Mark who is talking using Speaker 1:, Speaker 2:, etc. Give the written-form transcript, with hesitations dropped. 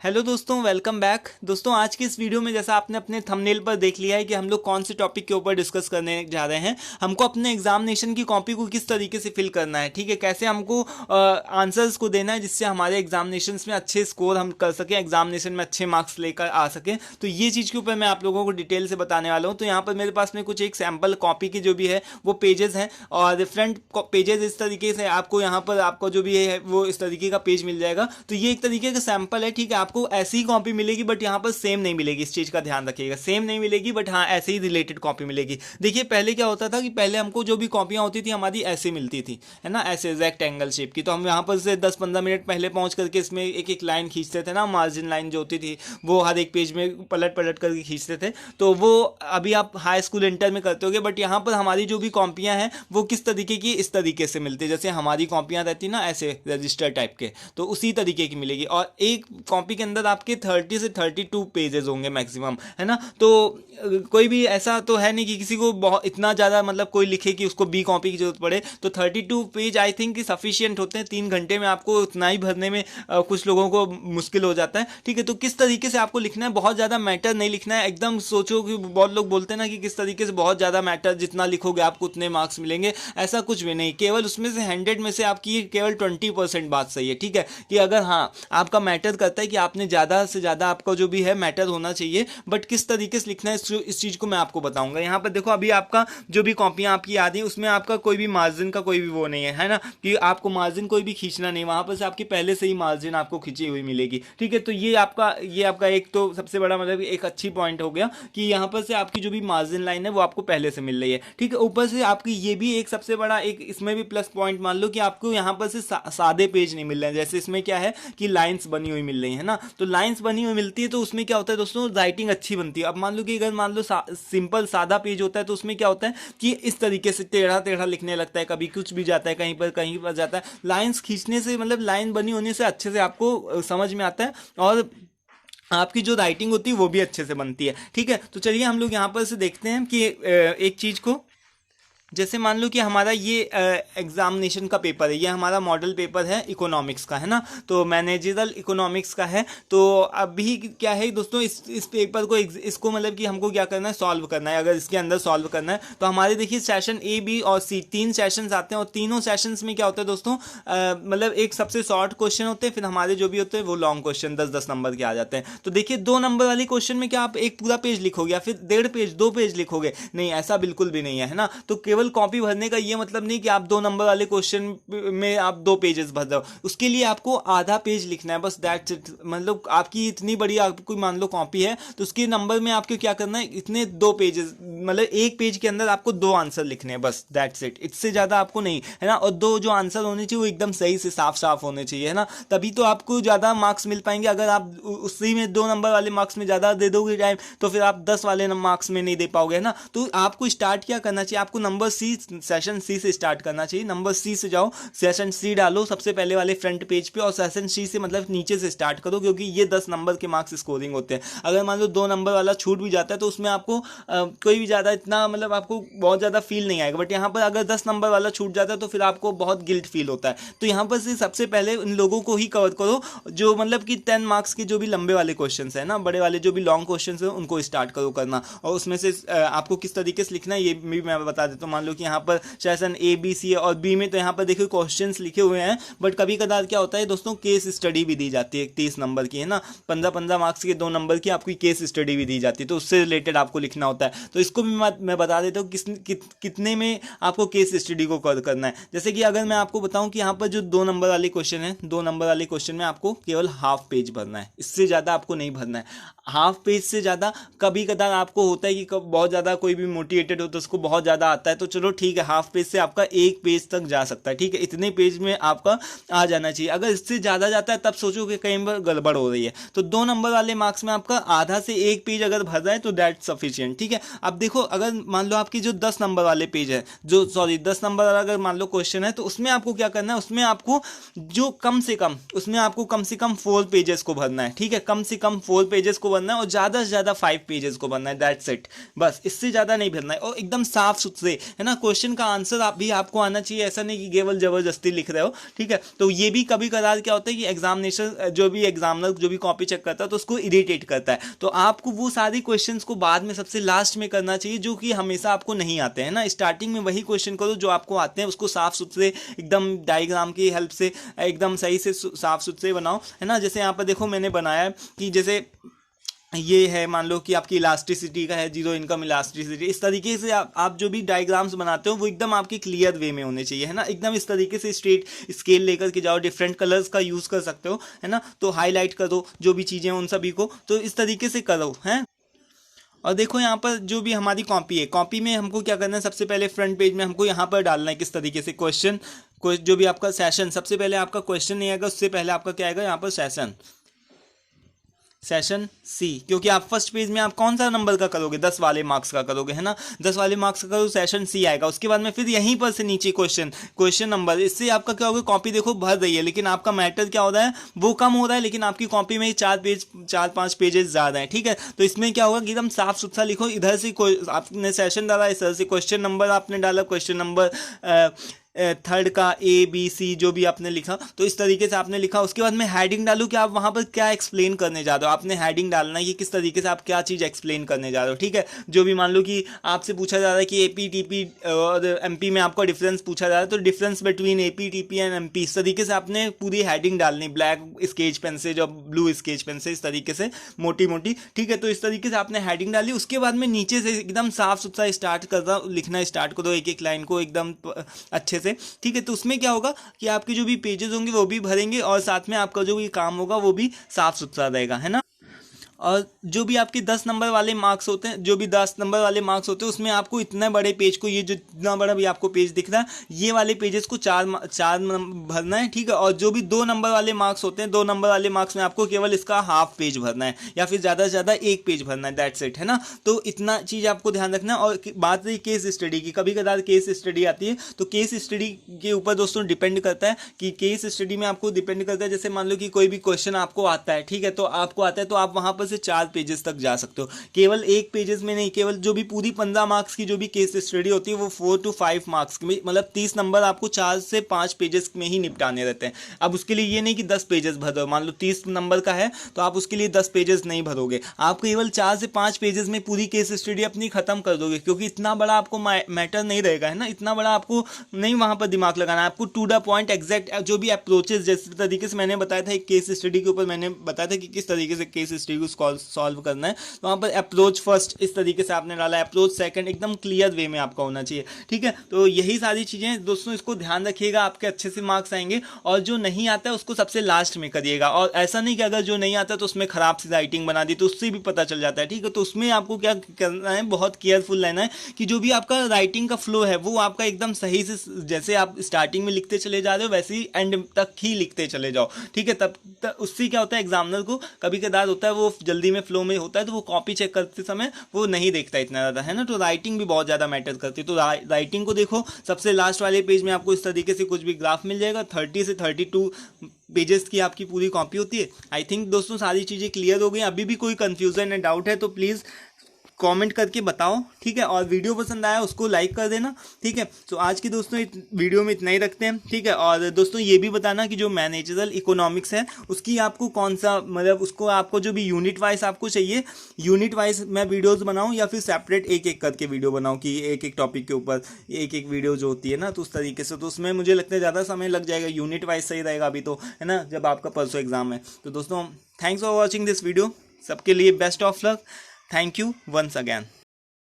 Speaker 1: Hello दोस्तों, welcome back. दोस्तों, आज की इस वीडियो में जैसा आपने अपने थंबनेल पर देख लिया है कि हम लोग कौन से टॉपिक के ऊपर डिस्कस करने जा रहे हैं। हमको अपने एग्जामिनेशन की कॉपी को किस तरीके से फिल करना है, ठीक है, कैसे हमको आंसर्स को देना है जिससे हमारे एग्जामिनेशन में अच्छे स्कोर हम कर सकें, एग्जामिनेशन में अच्छे मार्क्स लेकर आ सकें। तो ये चीज़ के ऊपर मैं आप लोगों को डिटेल से बताने वाला हूँ। तो यहाँ पर मेरे पास में कुछ एक सैम्पल कॉपी की जो भी है वो पेजेस हैं और डिफरेंट पेजेस इस तरीके से आपको यहाँ पर आपको जो भी है वो इस तरीके का पेज मिल जाएगा। तो ये एक तरीके का सैम्पल है, ठीक है। आपको ऐसी ही कॉपी मिलेगी बट यहाँ पर सेम नहीं मिलेगी, इस चीज़ का ध्यान रखिएगा। सेम नहीं मिलेगी बट हाँ ऐसे ही रिलेटेड कॉपी मिलेगी। देखिए पहले क्या होता था कि पहले हमको जो भी कॉपियाँ होती थी हमारी ऐसे मिलती थी, है ना, ऐसे रेक्टेंगल शेप की। तो हम यहाँ पर से 10-15 मिनट पहले पहुँच करके इसमें एक एक लाइन खींचते थे ना, मार्जिन लाइन जो होती थी वो हर एक पेज में पलट पलट करके खींचते थे। तो वो अभी आप हाई स्कूल इंटर में करते होगे, बट यहाँ पर हमारी जो भी कॉपियाँ हैं वो किस तरीके की, इस तरीके से मिलती है जैसे हमारी कॉपियाँ रहती ना ऐसे रजिस्टर टाइप के, तो उसी तरीके की मिलेगी। और एक कॉपी के अंदर आपके 30 से 32 पेजेस होंगे मैक्सिमम, है ना। तो कोई भी ऐसा तो है नहीं कि किसी को बहुत इतना ज़्यादा मतलब कोई लिखे कि उसको बी कॉपी की जरूरत पड़े। तो 32 पेज आई थिंक सफिशियंट होते हैं। 3 घंटे में आपको उतना ही भरने में कुछ लोगों को मुश्किल हो जाता है, ठीक है। तो किस तरीके से आपको लिखना है, बहुत ज़्यादा मैटर नहीं लिखना है एकदम। सोचो कि बहुत लोग बोलते हैं ना कि किस तरीके से बहुत ज़्यादा मैटर, जितना लिखोगे आपको उतने मार्क्स मिलेंगे, ऐसा कुछ भी नहीं। केवल उसमें से 100 में से आपकी केवल 20% बात सही है, ठीक है। कि अगर हाँ आपका मैटर करता है कि आपने ज़्यादा से ज़्यादा आपका जो भी है मैटर होना चाहिए, बट किस तरीके से लिखना है इस चीज़ को मैं आपको बताऊंगा। यहाँ पर देखो अभी आपका जो भी कॉपियाँ आपकी आ रही हैं उसमें आपका कोई भी मार्जिन का कोई भी वो नहीं है ना, कि आपको मार्जिन कोई भी खींचना नहीं, वहाँ पर से आपकी पहले से ही मार्जिन आपको खींची हुई मिलेगी, ठीक है। तो ये आपका एक तो सबसे बड़ा मतलब एक अच्छी पॉइंट हो गया कि यहाँ पर से आपकी जो भी मार्जिन लाइन है वो आपको पहले से मिल रही है, ठीक है। ऊपर से आपकी ये भी एक सबसे बड़ा एक इसमें भी प्लस पॉइंट मान लो कि आपको यहाँ पर से सादे पेज नहीं मिल रहे हैं। जैसे इसमें क्या है कि लाइंस बनी हुई मिल रही है ना, तो लाइंस बनी हुई मिलती है तो उसमें क्या होता है दोस्तों, राइटिंग अच्छी बनती है। अब मान लो कि अगर मान लो सिंपल सादा पेज होता है तो उसमें क्या होता है कि इस तरीके से टेढ़ा टेढ़ा लिखने लगता है, कभी कुछ भी जाता है, कहीं पर जाता है। लाइंस खींचने से मतलब लाइन बनी होने से अच्छे से आपको समझ में आता है और आपकी जो राइटिंग होती है वो भी अच्छे से बनती है, ठीक है। तो चलिए हम लोग यहाँ पर से देखते हैं कि एक चीज़ को, जैसे मान लो कि हमारा ये एग्जामिनेशन का पेपर है, ये हमारा मॉडल पेपर है इकोनॉमिक्स का, है ना। तो मैनेजरल इकोनॉमिक्स का है। तो अभी क्या है दोस्तों, इस पेपर को इसको मतलब कि हमको क्या करना है, सॉल्व करना है। अगर इसके अंदर सॉल्व करना है तो हमारे देखिए सेशन ए बी और सी 3 सेशंस आते हैं और तीनों सेशंस में क्या होता है दोस्तों, मतलब एक सबसे शॉर्ट क्वेश्चन होते हैं, फिर हमारे जो भी होते हैं वो लॉन्ग क्वेश्चन 10-10 नंबर के आ जाते हैं। तो देखिए 2 नंबर वाले क्वेश्चन में क्या आप एक पूरा पेज लिखोगे या फिर 1.5 पेज 2 पेज लिखोगे, नहीं ऐसा बिल्कुल भी नहीं है ना। तो केवल कॉपी भरने का ये मतलब नहीं कि आप 2 नंबर वाले क्वेश्चन में आप 2 पेजेस भर दो, उसके लिए आपको आधा पेज लिखना है बस, दैट्स इट। मतलब आपकी इतनी बड़ी आपको मान लो कॉपी है तो उसके नंबर में आपको क्या करना है, इतने 2 पेजेस, मतलब एक पेज के अंदर आपको 2 आंसर लिखने हैं बस, दैट्स इट। इससे ज़्यादा आपको नहीं, है ना। और 2 जो आंसर होने चाहिए वो एकदम सही से साफ साफ होने चाहिए, है ना, तभी तो आपको ज़्यादा मार्क्स मिल पाएंगे। अगर आप उसी में 2 नंबर वाले मार्क्स में ज़्यादा दे दोगे टाइम तो फिर आप 10 वाले मार्क्स में नहीं दे पाओगे, है ना। तो आपको स्टार्ट क्या करना चाहिए, आपको नंबर सी, सेशन सी से स्टार्ट करना चाहिए। नंबर सी से जाओ, सेशन सी डालो सबसे पहले वाले फ्रंट पेज पे और सेशन सी से मतलब नीचे से स्टार्ट करो, क्योंकि ये 10 नंबर के मार्क्स स्कोरिंग होते हैं। अगर मान लो 2 नंबर वाला छूट भी जाता है तो उसमें आपको कोई भी ज़्यादा इतना मतलब आपको बहुत ज़्यादा फील नहीं आएगा, बट यहाँ पर अगर 10 नंबर वाला छूट जाता है तो फिर आपको बहुत गिल्ट फील होता है। तो यहाँ पर से सबसे पहले उन लोगों को ही कवर करो जो मतलब कि 10 मार्क्स के जो भी लंबे वाले क्वेश्चन है ना, बड़े वाले जो भी लॉन्ग क्वेश्चन है उनको स्टार्ट करो करना। और उसमें से आपको किस तरीके से लिखना है ये भी मैं बता देता हूँ। मान लो कि यहाँ पर सेशन ए बी सी और बी में तो यहाँ पर देखिए क्वेश्चंस लिखे हुए हैं, बट कभी कदार क्या होता है दोस्तों, केस स्टडी भी दी जाती है 30 नंबर की, है ना। 15-15 मार्क्स के 2 नंबर की आपकी केस स्टडी भी दी जाती है, तो उससे रिलेटेड आपको लिखना होता है। तो इसको भी मैं बता देता हूँ कितने में आपको केस स्टडी को कवर करना है। जैसे कि अगर मैं आपको बताऊँ कि यहाँ पर जो 2 नंबर वाले क्वेश्चन है, 2 नंबर वाले क्वेश्चन में आपको केवल हाफ पेज भरना है, इससे ज़्यादा आपको नहीं भरना है। हाफ पेज से ज़्यादा कभी कदार आपको होता है कि बहुत ज़्यादा कोई भी मोटिवेटेड हो तो उसको बहुत ज़्यादा आता है, तो चलो ठीक है, हाफ पेज से आपका 1 पेज तक जा सकता है, ठीक है। इतने पेज में आपका आ जाना चाहिए। अगर इससे ज़्यादा जाता है तब सोचो कि कहीं पर गड़बड़ हो रही है। तो 2 नंबर वाले मार्क्स में आपका आधा से 1 पेज अगर भर रहा है तो दैट सफिशिएंट, ठीक है। अब देखो अगर मान लो आपकी जो 10 नंबर वाले पेज है, जो 10 नंबर वाला अगर मान लो क्वेश्चन है, तो उसमें आपको क्या करना है, उसमें आपको जो कम से कम उसमें आपको कम से कम 4 पेजेस को भरना है, ठीक है। कम से कम 4 पेजेस को भरना है और ज़्यादा से ज़्यादा 5 पेजेस को भरना है, दैट्स इट। बस इससे ज़्यादा नहीं भरना है और एकदम साफ सुथरे है ना। क्वेश्चन का आंसर आप भी आपको आना चाहिए, ऐसा नहीं कि केवल जबरदस्ती लिख रहे हो, ठीक है। तो ये भी कभी कभार क्या होता है कि एग्जामिनेशन जो भी एग्जामिनर जो भी कॉपी चेक करता है तो उसको इरिटेट करता है, तो आपको वो सारे क्वेश्चंस को बाद में सबसे लास्ट में करना चाहिए जो कि हमेशा आपको नहीं आते हैं ना। स्टार्टिंग में वही क्वेश्चन करो जो आपको आते हैं, उसको साफ सुथरे एकदम डायग्राम की हेल्प से एकदम सही से साफ सुथरे बनाओ, है ना। जैसे यहाँ पर देखो मैंने बनाया कि जैसे ये है, मान लो कि आपकी इलास्टिसिटी का है, जीरो इनकम इलास्टिसिटी, इस तरीके से आप जो भी डायग्राम्स बनाते हो वो एकदम आपके क्लियर वे में होने चाहिए, है ना। एकदम इस तरीके से स्ट्रेट स्केल लेकर के जाओ, डिफरेंट कलर्स का यूज़ कर सकते हो, है ना। तो हाईलाइट करो जो भी चीज़ें उन सभी को, तो इस तरीके से करो, हैं। और देखो यहाँ पर जो भी हमारी कॉपी है, कॉपी में हमको क्या करना है, सबसे पहले फ्रंट पेज में हमको यहाँ पर डालना है किस तरीके से क्वेश्चन, जो भी आपका सेशन, सबसे पहले आपका क्वेश्चन नहीं आएगा, उससे पहले आपका क्या आएगा यहाँ पर सेशन सी, क्योंकि आप फर्स्ट पेज में आप कौन सा नंबर का करोगे, 10 वाले मार्क्स का करोगे, है ना। 10 वाले मार्क्स का करो, सेशन सी आएगा। उसके बाद में फिर यहीं पर से नीचे क्वेश्चन नंबर, इससे आपका क्या होगा, कॉपी देखो भर रही है लेकिन आपका मैटर क्या हो रहा है, वो कम हो रहा है, लेकिन आपकी कॉपी में 4-5 पेजेस ज़्यादा है, ठीक है। तो इसमें क्या होगा कि एकदम साफ सुथरा लिखो, इधर से आपने सेशन डाला, इधर से क्वेश्चन नंबर आपने डाला, क्वेश्चन नंबर थर्ड का ABC जो भी आपने लिखा, तो इस तरीके से आपने लिखा। उसके बाद में हेडिंग डालू कि आप वहाँ पर क्या एक्सप्लेन करने जा रहे हो, आपने हेडिंग डालना है कि किस तरीके से आप क्या चीज़ एक्सप्लेन करने जा रहे हो, ठीक है। जो भी मान लो कि आपसे पूछा जा रहा है कि AP TP और MP में आपका डिफरेंस पूछा जा रहा है, तो difference between AP TP and MP, इस तरीके से आपने पूरी हेडिंग डालनी, ब्लैक स्केच पेन से जो ब्लू स्केच पेन से, इस तरीके से मोटी मोटी, ठीक है। तो इस तरीके से आपने हेडिंग डाली। उसके बाद में नीचे से एकदम साफ सुथरा स्टार्ट कर रहा लिखना, स्टार्ट करो एक एक लाइन को एकदम अच्छे से, ठीक है। तो उसमें क्या होगा कि आपके जो भी पेजेस होंगे वो भी भरेंगे और साथ में आपका जो भी काम होगा वो भी साफ सुथरा रहेगा, है ना। और जो भी आपके 10 नंबर वाले मार्क्स होते हैं, जो भी 10 नंबर वाले मार्क्स होते हैं, उसमें आपको इतने बड़े पेज को, ये जो इतना बड़ा भी आपको पेज दिख रहा है, ये वाले पेजेस को चार भरना है, ठीक है। और जो भी 2 नंबर वाले मार्क्स होते हैं, 2 नंबर वाले मार्क्स में आपको केवल इसका हाफ पेज भरना है या फिर ज़्यादा से ज़्यादा 1 पेज भरना है, दैट्स इट, है ना। तो इतना चीज़ आपको ध्यान रखना है। और बात रही केस स्टडी की, कभी कभार केस स्टडी आती है, तो केस स्टडी के ऊपर दोस्तों डिपेंड करता है कि केस स्टडी में आपको डिपेंड करता है, जैसे मान लो कि कोई भी क्वेश्चन आपको आता है, ठीक है, तो आपको आता है तो आप वहाँ पर से 4 पेजेस तक जा सकते हो, केवल 1 पेजेस में नहीं। केवल जो भी पूरी 15 मार्क्स की जो भी केस स्टडी होती है वो 4 to 5 मार्क्स की, मतलब 30 नंबर आपको 4 से 5 पेजेस में ही निपटाने रहते हैं। अब उसके लिए ये नहीं कि 10 पेजेस भर दो, मान लो 30 नंबर का है तो आप उसके लिए 10 पेजेस नहीं भरोगे, आप केवल 4 से 5 पेजेस में पूरी केस स्टडी अपनी खत्म कर दोगे, क्योंकि इतना बड़ा आपको मैटर नहीं रहेगा, है ना। इतना बड़ा आपको नहीं वहां पर दिमाग लगाना है, आपको टू द पॉइंट एग्जैक्ट जो भी अप्रोचेस, जैसे तरीके से मैंने बताया था एक केस स्टडी के ऊपर, मैंने बताया था कि किस तरीके से केस स्टडी को सॉल्व करना है, तो वहाँ पर अप्रोच फर्स्ट इस तरीके से आपने डाला, अप्रोच सेकंड एकदम क्लियर वे में आपका होना चाहिए, ठीक है। तो यही सारी चीज़ें दोस्तों, इसको ध्यान रखिएगा, आपके अच्छे से मार्क्स आएंगे। और जो नहीं आता है उसको सबसे लास्ट में करिएगा, और ऐसा नहीं कि अगर जो नहीं आता तो उसमें खराब सी राइटिंग बना दी तो उससे भी पता चल जाता है, ठीक है। तो उसमें आपको क्या करना है, बहुत केयरफुल रहना है कि जो भी आपका राइटिंग का फ्लो है वो आपका एकदम सही से, जैसे आप स्टार्टिंग में लिखते चले जा रहे हो वैसे ही एंड तक ही लिखते चले जाओ, ठीक है। तब उससे क्या होता है, एग्जामिनर को कभी कदार होता है वो जल्दी में फ्लो में होता है तो वो कॉपी चेक करते समय वो नहीं देखता इतना ज़्यादा, है ना। तो राइटिंग भी बहुत ज़्यादा मैटर करती है। तो राइटिंग को देखो, सबसे लास्ट वाले पेज में आपको इस तरीके से कुछ भी ग्राफ मिल जाएगा, 30 से 32 पेजेस की आपकी पूरी कॉपी होती है। आई थिंक दोस्तों सारी चीज़ें क्लियर हो गई। अभी भी कोई कंफ्यूजन या डाउट है तो प्लीज़ कमेंट करके बताओ, ठीक है। और वीडियो पसंद आया उसको लाइक कर देना, ठीक है। तो आज की दोस्तों वीडियो में इतना ही रखते हैं, ठीक है। और दोस्तों ये भी बताना कि जो मैनेजरल इकोनॉमिक्स है उसकी आपको कौन सा, मतलब उसको आपको जो भी यूनिट वाइज आपको चाहिए, यूनिट वाइज मैं वीडियोस बनाऊं या फिर सेपरेट एक एक करके वीडियो बनाऊं कि एक एक टॉपिक के ऊपर एक एक वीडियो जो होती है ना, तो उस तरीके से। तो उसमें मुझे लगता है ज़्यादा समय लग जाएगा, यूनिट वाइज सही रहेगा अभी तो, है ना, जब आपका परसों एग्जाम है। तो दोस्तों thanks for watching this video, सबके लिए best of luck, thank you once again.